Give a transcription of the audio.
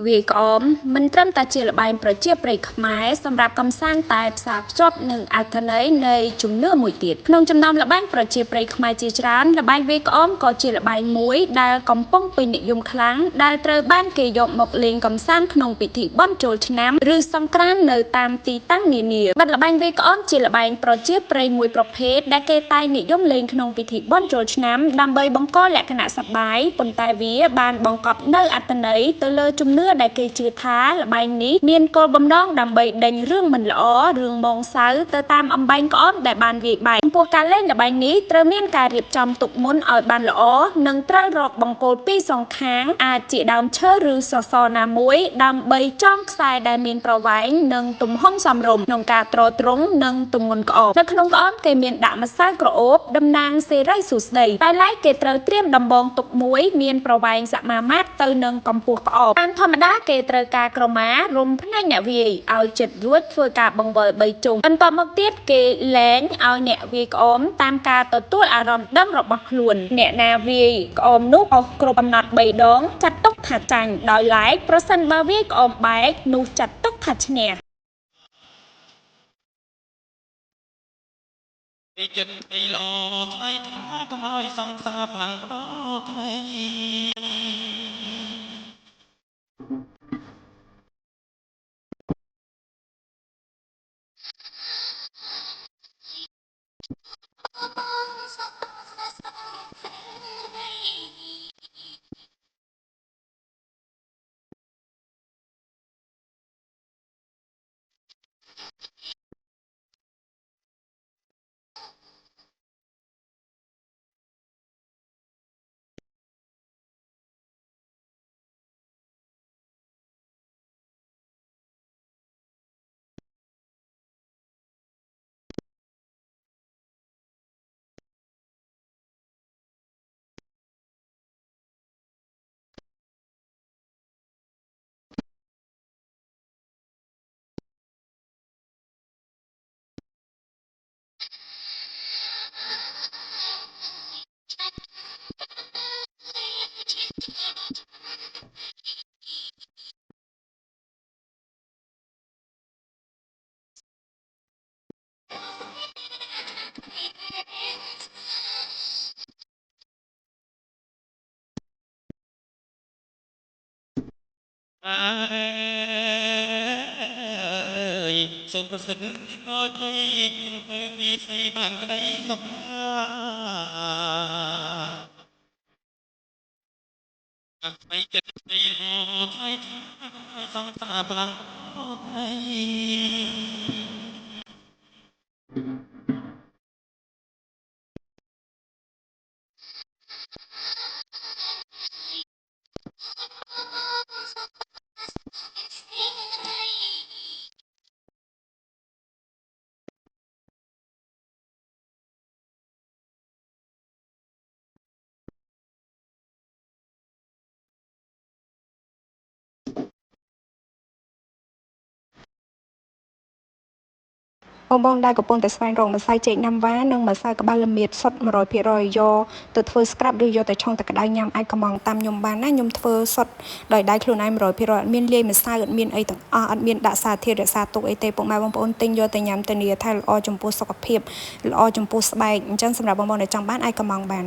វាក្អមមិនត្រឹមតែជាល្បែងប្រជាប្រិយខ្មែរសម្រាប់កំសាន្តតែផ្សារភ្ជាប់នឹងអត្ថន័យនៃជំនឿមួយទៀតក្នុងចំណោមល្បែងប្រជាប្រិយខ្មែរជាច្រើនល្បែងវាក្អមក៏ជាល្បែងមួយដែលកំពុងពេញនិយមខ្លាំងដែលត្រូវបានគេយកមកលេងកំសាន្តក្នុងពិធីបុណ្យចូលឆ្នាំឬសង្ក្រាន្តនៅតាមទីតាំងនានាបទល្បែងវាក្អមជាល្បែងប្រជាប្រិយមួយប្រភេទដែលគេតែងនិយមលេងក្នុងពិធីបុណ្យចូលឆ្នាំដើម្បីបង្កលក្ខណៈសប្បាយប៉ុន្តែវាបានបង្កប់នូវអត្ថន័យទៅលើជំនឿដែលគេជឿថាល្បែងនេះមានគោលបំណងដើម្បីដេញរឿងមិនល្អរឿងមងសៅទៅតាមអំបែងក្អមដែលបានវាយបែកចំពោះការលេងល្បែងនេះត្រូវមានការរៀបចំទុកមុនឲ្យបានល្អនិងត្រូវរកបង្គោលពីរសងខាងអាចជាដើមឈើឬសសរណាមួយដើម្បីចងខ្សែដែលមានប្រវែងនិងទំហំសមរម្យក្នុងការទ្រទ្រង់និងទម្ងន់ក្អមនៅក្នុងក្អមគេមានដាក់ម្សៅក្រអូបតំណាងសិរីសួស្តីតែឡែកគេត្រូវត្រៀមដំបងទុកមួយមានប្រវែងសមាមាត្រទៅនឹងកម្ពស់ក្អមតាមធម្មតាគេត្រូវការក្រមារុំភ្នែកអ្នកវាយឲ្យជិតរួចធ្វើការបង្វិល3ជុំបន្ទាប់មកទៀតគេលែងឲ្យអ្នកវាយក្អមតាមការទទួលអារម្មណ៍ដឹងរបស់ខ្លួនអ្នកណាវាយក្អមនោះអស់គ្រប់កំណត់3ដងចាត់ទុកថាចាញ់ដោយឡែកប្រសិនបើវាយក្អមបែកនោះចាត់ទុកថាឈ្នះចិនអីល្អថ្លៃថ្លាក៏ឲ្យសង្សារផាំងប្រថ្មីអើយសូមប្រសិទ្ធអើយពីស្អីបានក្តីមកថ្មីចិត្តស្អីថ្មីសង្សារផ្លាំងអើយបងដែលកំពុងតែស្វែងរកម្សៅចេកណាំវ៉ានិងម្សៅក្បាលល្មៀតសុទ្ធ 100% យកទៅធ្វើ scrap ឬយកទៅឆុងតែក្តៅញ៉ាំអាចកំងតាមខ្ញុំបានណាខ្ញុំធ្វើសុទ្ធដោយដៃខ្លួនឯង 100% អត់មានលាយម្សៅអត់មានអីទាំងអស់អត់មានដាក់សារធាតុរក្សាទុកអីទេពុកម៉ែបងប្អូនទិញយកទៅញ៉ាំធានាថាល្អចំពោះសុខភាពល្អចំពោះស្បែកអញ្ចឹងសម្រាប់បងប្អូនដែលចង់បានអាចកំងបាន